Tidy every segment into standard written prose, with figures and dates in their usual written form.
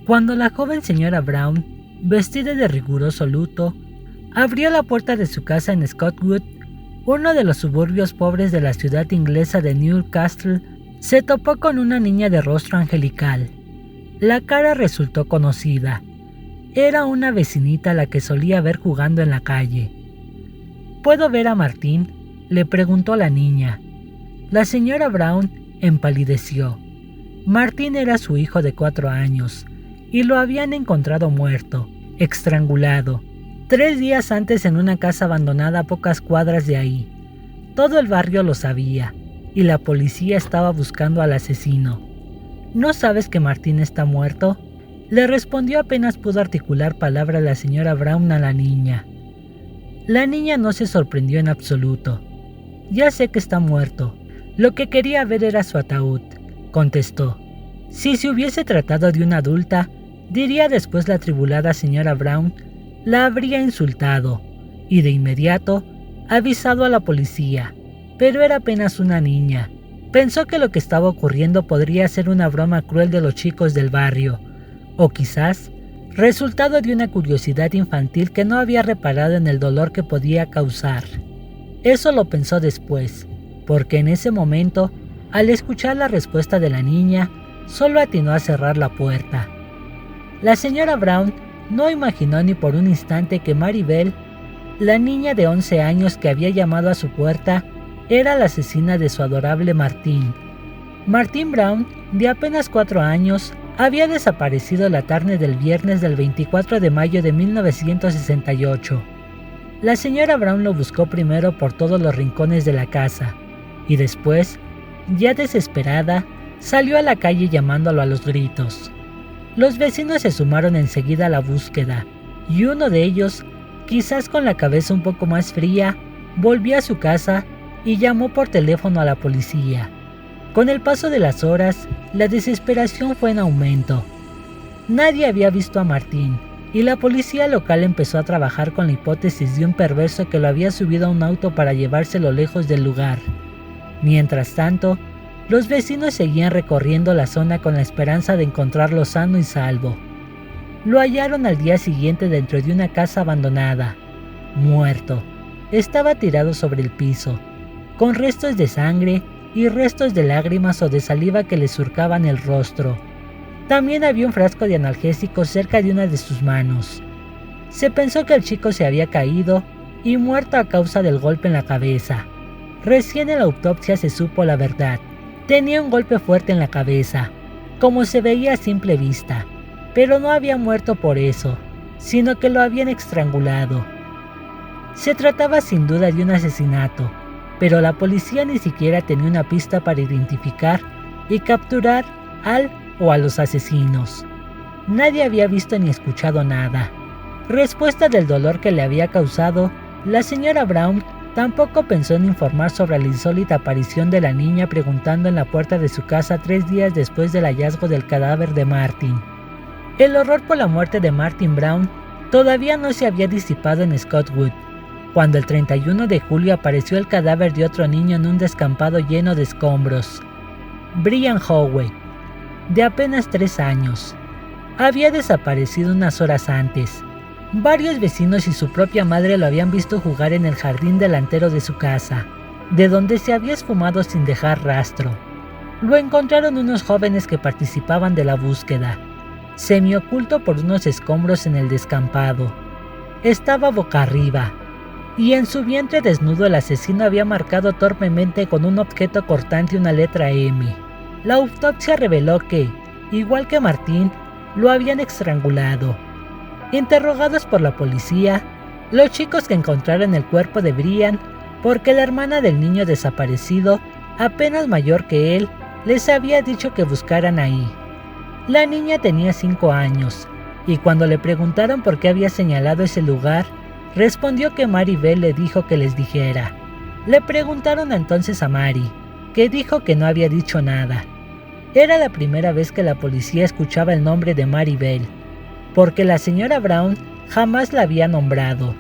Cuando la joven señora Brown, vestida de riguroso luto, abrió la puerta de su casa en Scottwood, uno de los suburbios pobres de la ciudad inglesa de Newcastle, se topó con una niña de rostro angelical. La cara resultó conocida. Era una vecinita a la que solía ver jugando en la calle. ¿Puedo ver a Martín?, le preguntó la niña. La señora Brown empalideció. Martín era su hijo de 4 años, y lo habían encontrado muerto, estrangulado, 3 días antes en una casa abandonada a pocas cuadras de ahí. Todo el barrio lo sabía, y la policía estaba buscando al asesino. ¿No sabes que Martín está muerto?, le respondió apenas pudo articular palabra la señora Brown a la niña. La niña no se sorprendió en absoluto. Ya sé que está muerto. Lo que quería ver era su ataúd, contestó. Si se hubiese tratado de una adulta, diría después la atribulada señora Brown, la habría insultado y de inmediato avisado a la policía, pero era apenas una niña. Pensó que lo que estaba ocurriendo podría ser una broma cruel de los chicos del barrio, o quizás resultado de una curiosidad infantil que no había reparado en el dolor que podía causar. Eso lo pensó después, porque en ese momento, al escuchar la respuesta de la niña, solo atinó a cerrar la puerta. La señora Brown no imaginó ni por un instante que Maribel, la niña de 11 años que había llamado a su puerta, era la asesina de su adorable Martín. Martín Brown, de apenas 4 años, había desaparecido la tarde del viernes del 24 de mayo de 1968. La señora Brown lo buscó primero por todos los rincones de la casa, y después, ya desesperada, salió a la calle llamándolo a los gritos. Los vecinos se sumaron enseguida a la búsqueda, y uno de ellos, quizás con la cabeza un poco más fría, volvió a su casa y llamó por teléfono a la policía. Con el paso de las horas, la desesperación fue en aumento. Nadie había visto a Martín, y la policía local empezó a trabajar con la hipótesis de un perverso que lo había subido a un auto para llevárselo lejos del lugar. Mientras tanto, los vecinos seguían recorriendo la zona con la esperanza de encontrarlo sano y salvo. Lo hallaron al día siguiente dentro de una casa abandonada, muerto. Estaba tirado sobre el piso, con restos de sangre y restos de lágrimas o de saliva que le surcaban el rostro. También había un frasco de analgésicos cerca de una de sus manos. Se pensó que el chico se había caído y muerto a causa del golpe en la cabeza. Recién en la autopsia se supo la verdad. Tenía un golpe fuerte en la cabeza, como se veía a simple vista, pero no había muerto por eso, sino que lo habían estrangulado. Se trataba sin duda de un asesinato, pero la policía ni siquiera tenía una pista para identificar y capturar al o a los asesinos. Nadie había visto ni escuchado nada. Respuesta del dolor que le había causado, la señora Brown tampoco pensó en informar sobre la insólita aparición de la niña preguntando en la puerta de su casa 3 días después del hallazgo del cadáver de Martin. El horror por la muerte de Martin Brown todavía no se había disipado en Scottwood, cuando el 31 de julio apareció el cadáver de otro niño en un descampado lleno de escombros. Brian Howe, de apenas 3 años, había desaparecido unas horas antes. Varios vecinos y su propia madre lo habían visto jugar en el jardín delantero de su casa, de donde se había esfumado sin dejar rastro. Lo encontraron unos jóvenes que participaban de la búsqueda, semioculto por unos escombros en el descampado. Estaba boca arriba, y en su vientre desnudo el asesino había marcado torpemente con un objeto cortante una letra M. La autopsia reveló que, igual que Martín, lo habían estrangulado. Interrogados por la policía, los chicos que encontraron el cuerpo de Brian, porque la hermana del niño desaparecido, apenas mayor que él, les había dicho que buscaran ahí. La niña tenía 5 años, y cuando le preguntaron por qué había señalado ese lugar, respondió que Maribel le dijo que les dijera. Le preguntaron entonces a Mary, que dijo que no había dicho nada. Era la primera vez que la policía escuchaba el nombre de Maribel, porque la señora Brown jamás la había nombrado.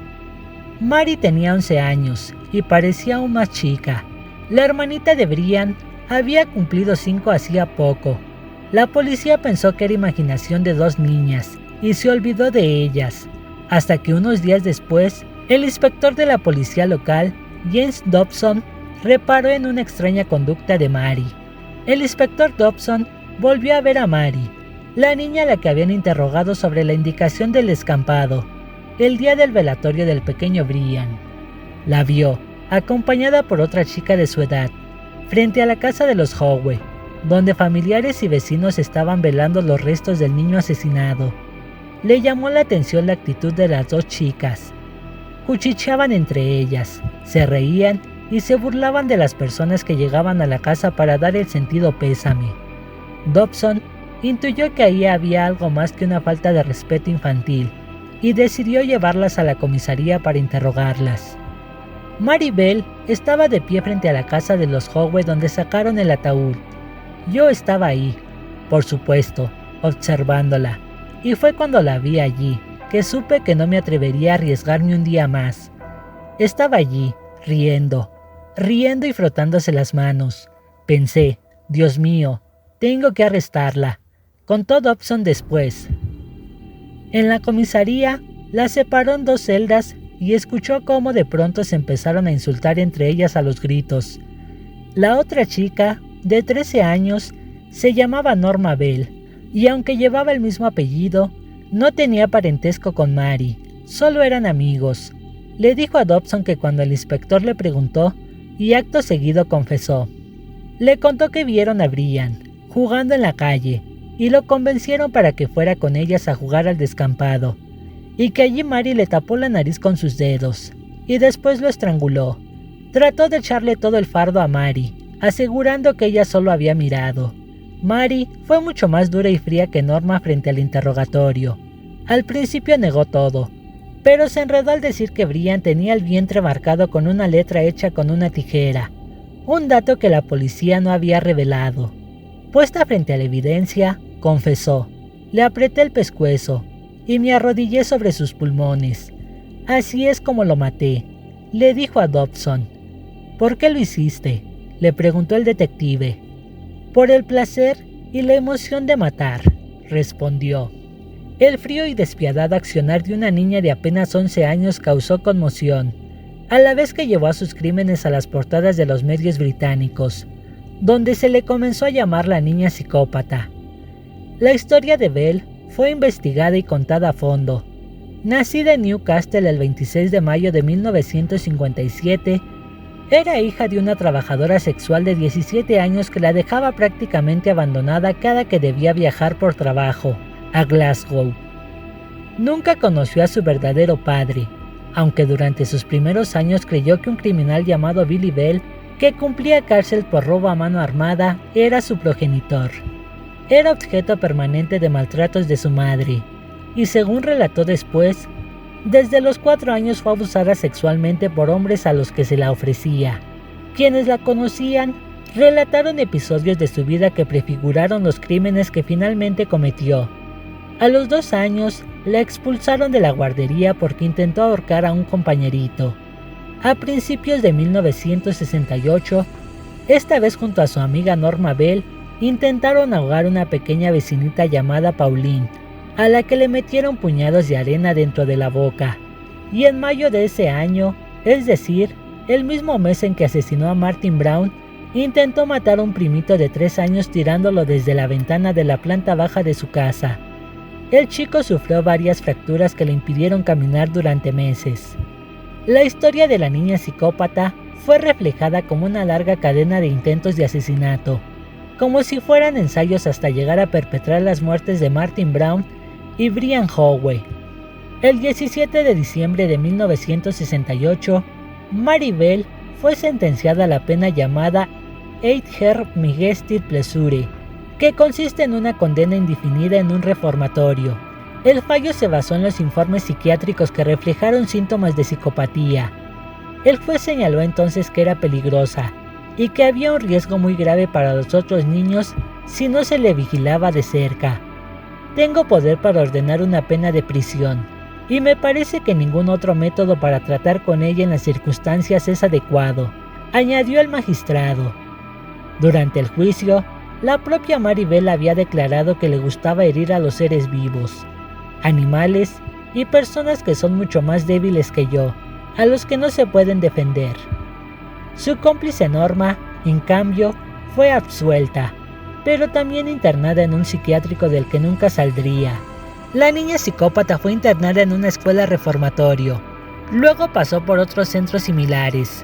Mary tenía 11 años y parecía aún más chica. La hermanita de Brian había cumplido 5 hacía poco, La policía pensó que era imaginación de dos niñas y se olvidó de ellas, hasta que unos días después, el inspector de la policía local, James Dobson, reparó en una extraña conducta de Mary. El inspector Dobson volvió a ver a Mary, la niña a la que habían interrogado sobre la indicación del descampado, el día del velatorio del pequeño Brian. La vio, acompañada por otra chica de su edad, frente a la casa de los Howe, donde familiares y vecinos estaban velando los restos del niño asesinado. Le llamó la atención la actitud de las dos chicas. Cuchicheaban entre ellas, se reían y se burlaban de las personas que llegaban a la casa para dar el sentido pésame. Dobson intuyó que ahí había algo más que una falta de respeto infantil y decidió llevarlas a la comisaría para interrogarlas. Mary Bell estaba de pie frente a la casa de los Howe donde sacaron el ataúd. Yo estaba ahí, por supuesto, observándola, y fue cuando la vi allí que supe que no me atrevería a arriesgarme un día más. Estaba allí, riendo y frotándose las manos. Pensé, Dios mío, tengo que arrestarla. Contó Dobson después. En la comisaría, la separó en dos celdas y escuchó cómo de pronto se empezaron a insultar entre ellas a los gritos. La otra chica, de 13 años, se llamaba Norma Bell, y aunque llevaba el mismo apellido, no tenía parentesco con Mary, solo eran amigos. Le dijo a Dobson que cuando el inspector le preguntó, y acto seguido confesó. Le contó que vieron a Brian, jugando en la calle, y lo convencieron para que fuera con ellas a jugar al descampado, y que allí Mary le tapó la nariz con sus dedos, y después lo estranguló. Trató de echarle todo el fardo a Mary, asegurando que ella solo había mirado. Mary fue mucho más dura y fría que Norma frente al interrogatorio. Al principio negó todo, pero se enredó al decir que Brian tenía el vientre marcado con una letra hecha con una tijera, un dato que la policía no había revelado. Puesta frente a la evidencia, confesó: le apreté el pescuezo y me arrodillé sobre sus pulmones. Así es como lo maté, le dijo a Dobson. ¿Por qué lo hiciste?, le preguntó el detective. Por el placer y la emoción de matar, respondió. El frío y despiadado accionar de una niña de apenas 11 años causó conmoción, a la vez que llevó a sus crímenes a las portadas de los medios británicos, donde se le comenzó a llamar la niña psicópata. La historia de Bell fue investigada y contada a fondo. Nacida en Newcastle el 26 de mayo de 1957, era hija de una trabajadora sexual de 17 años que la dejaba prácticamente abandonada cada que debía viajar por trabajo a Glasgow. Nunca conoció a su verdadero padre, aunque durante sus primeros años creyó que un criminal llamado Billy Bell, que cumplía cárcel por robo a mano armada, era su progenitor. Era objeto permanente de maltratos de su madre, y según relató después, desde los 4 años fue abusada sexualmente por hombres a los que se la ofrecía. Quienes la conocían relataron episodios de su vida que prefiguraron los crímenes que finalmente cometió. A los 2 años, la expulsaron de la guardería porque intentó ahorcar a un compañerito. A principios de 1968, esta vez junto a su amiga Norma Bell, intentaron ahogar a una pequeña vecinita llamada Pauline, a la que le metieron puñados de arena dentro de la boca. Y en mayo de ese año, es decir, el mismo mes en que asesinó a Martin Brown, intentó matar a un primito de 3 años tirándolo desde la ventana de la planta baja de su casa. El chico sufrió varias fracturas que le impidieron caminar durante meses. La historia de la niña psicópata fue reflejada como una larga cadena de intentos de asesinato, como si fueran ensayos hasta llegar a perpetrar las muertes de Martin Brown y Brian Howe. El 17 de diciembre de 1968, Mary Bell fue sentenciada a la pena llamada Eidher Majestic Pleasure, que consiste en una condena indefinida en un reformatorio. El fallo se basó en los informes psiquiátricos que reflejaron síntomas de psicopatía. El juez señaló entonces que era peligrosa y que había un riesgo muy grave para los otros niños si no se le vigilaba de cerca. Tengo poder para ordenar una pena de prisión, y me parece que ningún otro método para tratar con ella en las circunstancias es adecuado, añadió el magistrado. Durante el juicio, La propia Maribel había declarado que le gustaba herir a los seres vivos, animales y personas que son mucho más débiles que yo, a los que no se pueden defender. Su cómplice Norma, en cambio, fue absuelta, pero también internada en un psiquiátrico del que nunca saldría. La niña psicópata fue internada en una escuela reformatorio. Luego pasó por otros centros similares.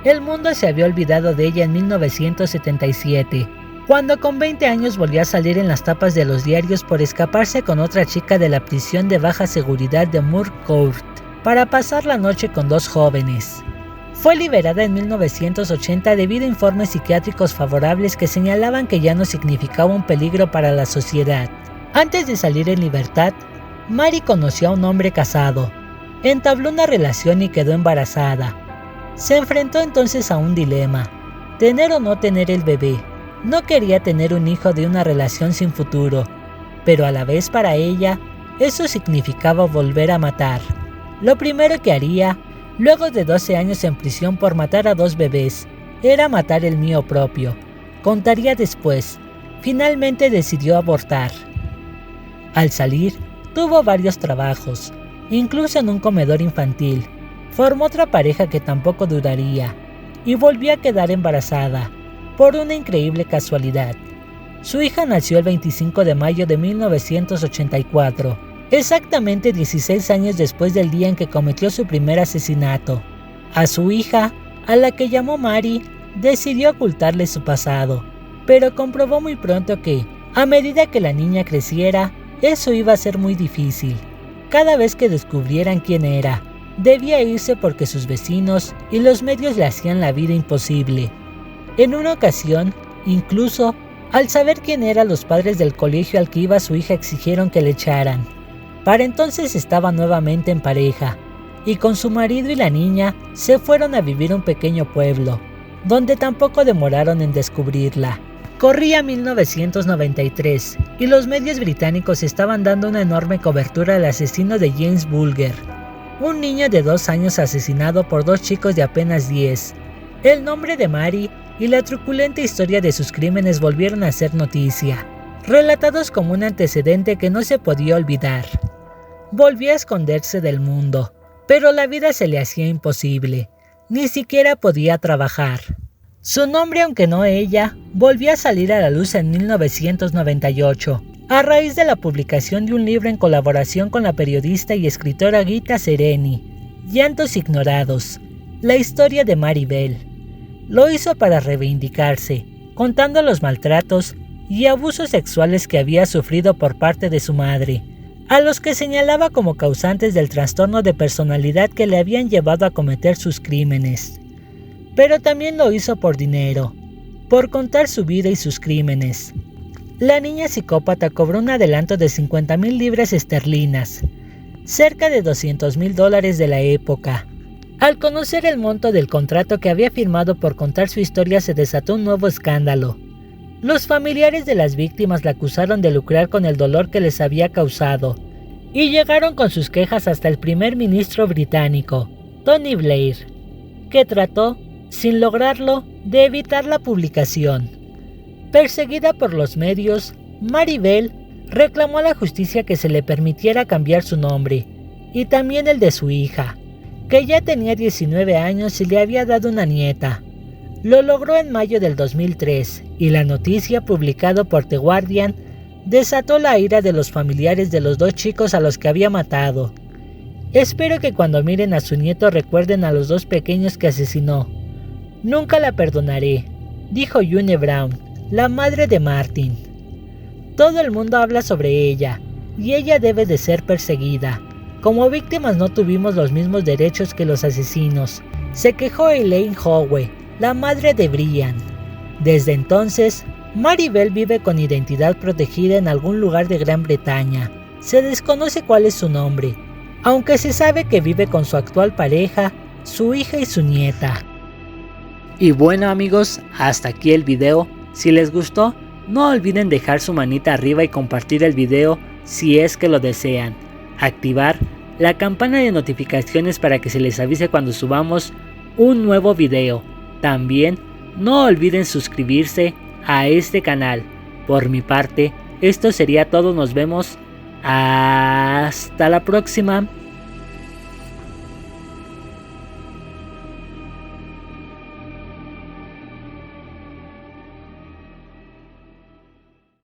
El mundo se había olvidado de ella en 1977, cuando con 20 años volvió a salir en las tapas de los diarios por escaparse con otra chica de la prisión de baja seguridad de Moor Court para pasar la noche con dos jóvenes. Fue liberada en 1980 debido a informes psiquiátricos favorables que señalaban que ya no significaba un peligro para la sociedad. Antes de salir en libertad, Mari conoció a un hombre casado, entabló una relación y quedó embarazada. Se enfrentó entonces a un dilema: tener o no tener el bebé. No quería tener un hijo de una relación sin futuro, pero a la vez para ella, eso significaba volver a matar. Lo primero que haría, luego de 12 años en prisión por matar a 2 bebés, era matar el mío propio. Contaría después. Finalmente decidió abortar. Al salir, tuvo varios trabajos, incluso en un comedor infantil. Formó otra pareja que tampoco duraría, y volvió a quedar embarazada, por una increíble casualidad. Su hija nació el 25 de mayo de 1984, exactamente 16 años después del día en que cometió su primer asesinato. A su hija, a la que llamó Mari, decidió ocultarle su pasado, pero comprobó muy pronto que, a medida que la niña creciera, eso iba a ser muy difícil. Cada vez que descubrieran quién era, debía irse porque sus vecinos y los medios le hacían la vida imposible. En una ocasión, incluso, al saber quién eran los padres del colegio al que iba su hija, exigieron que le echaran. Para entonces estaba nuevamente en pareja, y con su marido y la niña se fueron a vivir a un pequeño pueblo, donde tampoco demoraron en descubrirla. Corría 1993, y los medios británicos estaban dando una enorme cobertura al asesino de James Bulger, un niño de 2 años asesinado por 2 chicos de apenas 10. El nombre de Mari y la truculenta historia de sus crímenes volvieron a ser noticia, relatados como un antecedente que no se podía olvidar. Volvió a esconderse del mundo, pero la vida se le hacía imposible, ni siquiera podía trabajar. Su nombre, aunque no ella, volvió a salir a la luz en 1998, a raíz de la publicación de un libro en colaboración con la periodista y escritora Gita Sereni, Llantos ignorados, la historia de Maribel. Lo hizo para reivindicarse, contando los maltratos y abusos sexuales que había sufrido por parte de su madre, a los que señalaba como causantes del trastorno de personalidad que le habían llevado a cometer sus crímenes. Pero también lo hizo por dinero, por contar su vida y sus crímenes. La niña psicópata cobró un adelanto de 50,000 libras esterlinas, cerca de $200,000 de la época. Al conocer el monto del contrato que había firmado por contar su historia, se desató un nuevo escándalo. Los familiares de las víctimas la acusaron de lucrar con el dolor que les había causado, y llegaron con sus quejas hasta el primer ministro británico, Tony Blair, que trató, sin lograrlo, de evitar la publicación. Perseguida por los medios, Maribel reclamó a la justicia que se le permitiera cambiar su nombre, y también el de su hija, que ya tenía 19 años y le había dado una nieta. Lo logró en mayo del 2003, y la noticia, publicada por The Guardian, desató la ira de los familiares de los 2 chicos a los que había matado. Espero que cuando miren a su nieto recuerden a los 2 pequeños que asesinó. Nunca la perdonaré, dijo June Brown, la madre de Martin. Todo el mundo habla sobre ella, y ella debe de ser perseguida. Como víctimas no tuvimos los mismos derechos que los asesinos, se quejó Elaine Howe, la madre de Brian. Desde entonces, Maribel vive con identidad protegida en algún lugar de Gran Bretaña. Se desconoce cuál es su nombre, aunque se sabe que vive con su actual pareja, su hija y su nieta. Y bueno amigos, hasta aquí el video. Si les gustó, no olviden dejar su manita arriba y compartir el video si es que lo desean. Activar la campana de notificaciones para que se les avise cuando subamos un nuevo video. También no olviden suscribirse a este canal Por mi parte, esto sería todo, nos vemos hasta la próxima.